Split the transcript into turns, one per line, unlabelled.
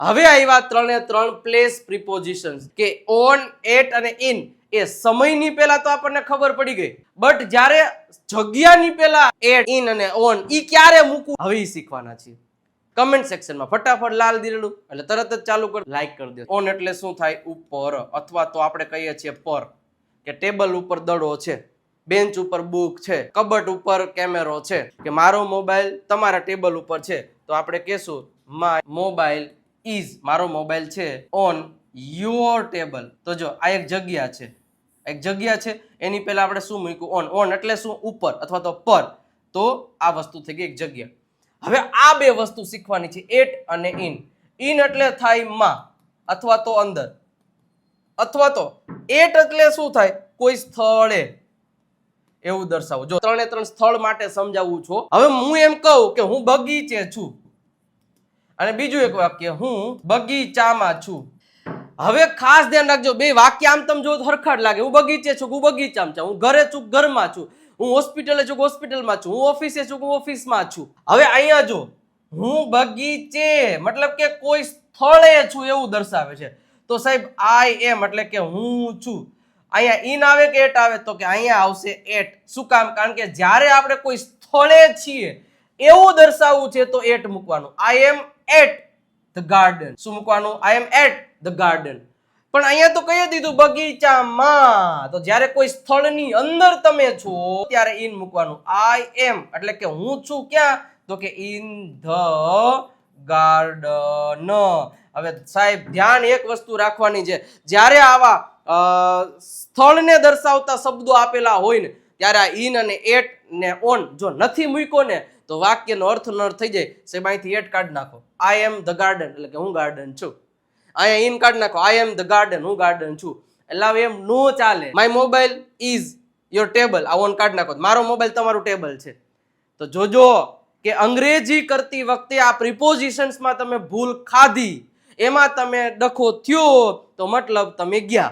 હવે આવ્યા 3 એ 3 પ્લેસ પ્રિપોઝિશન્સ કે ઓન, એટ અને ઇન. એ સમયની પહેલા તો આપણને ખબર પડી ગઈ, બટ જ્યારે જગ્યાની પહેલા એટ, ઇન અને ઓન ઈ ક્યારે મૂકવું હવે ઈ શીખવાના છીએ. કમેન્ટ સેક્શનમાં ફટાફટ લાલ દીરડું એટલે તરત જ ચાલુ કર, લાઈક કરી દો. ઓન એટલે શું થાય? ઉપર, અથવા તો આપણે કહીએ છીએ પર, કે ટેબલ ઉપર દડો છે, બેન્ચ ઉપર બુક છે, કબટ ઉપર કેમેરો છે, કે મારો મોબાઈલ તમારા ટેબલ ઉપર છે, તો આપણે કહેશું માય મોબાઈલ ઇઝ, મારો મોબાઈલ છે ઓન યોર ટેબલ. તો જો આ એક જગ્યા છે, એક જગ્યા છે, એની પહેલા આપણે શું મૂક્યું? ઓન. ઓન એટલે શું? ઉપર અથવા તો પર. તો આ વસ્તુ થઈ ગઈ એક જગ્યા. હવે આ બે વસ્તુ શીખવાની છે, એટ અને ઇન. ઇન એટલે થાય માં અથવા તો અંદર, અથવા તો એટ એટલે શું થાય? કોઈ સ્થળે, એવું દર્શાવું. જો 3 એ 3 સ્થળ માટે સમજાવું છું. હવે હું એમ કહું કે હું બગીચે છું, અને બીજું એક વાક્ય હું બગીચામાં છું. હવે ખાસ ધ્યાન રાખજો, બે વાક્ય આમ તમે જો હરખા જ લાગે. હું બગીચે છું, હું બગીચામાં છું. હું ઘરે છું, ઘરમાં છું. હું હોસ્પિટલે છું, હોસ્પિટલમાં છું. હું ઓફિસે છું, હું ઓફિસમાં છું. હવે અહીંયા જો હું બગીચે મતલબ કે કોઈ સ્થળે છું એવું દર્શાવે છે. તો સાહેબ આઈ એમ એટલે કે હું છું. અહીંયા ઇન આવે કે એટ આવે? તો કે અહીંયા આવશે એટ. શું કામ? કારણ કે જ્યારે આપણે કોઈ સ્થળે છીએ એવું દર્શાવવું છે તો એટ મૂકવાનું. આઈ એમ એટ ધ ગાર્ડન. શું મૂકવાનું? આઈ એમ એટ ધ ગાર્ડન. પણ અહીંયા તો કહી દીધું બગીચામાં. તો જ્યારે કોઈ સ્થળની અંદર તમે છો ત્યારે ઇન મૂકવાનું. આઈ એમ એટલે કે હું છું ક્યાં? તો કે ઇન ધ ગાર્ડન. હવે સાહેબ ધ્યાન એક વસ્તુ રાખવાની છે, જ્યારે આવા સ્થળને દર્શાવતા શબ્દો આપેલા હોય ને ત્યારે આ ઇન અને એટ ને ઓન જો નથી મૂક્યો ને તો વાક્યનો અર્થ નર થઈ જાય. સાહેબ અહીંથી એટ કાઢી નાખો, આઈ એમ ધ ગાર્ડન એટલે કે હું ગાર્ડન છું. અહીંયા ઇન કાઢી નાખો, આઈ એમ ધ ગાર્ડન, હું ગાર્ડન છું. એટલે હવે એમ નો ચાલે. My mobile is your table, આ ઓન કાઢી નાખો, મારો મોબાઈલ તમારું ટેબલ છે. તો જોજો કે અંગ્રેજી કરતી વખતે આ પ્રિપોઝિશન્સમાં તમે ભૂલ ખાધી, એમાં તમે ડખો થયો તો મતલબ તમે ગયા.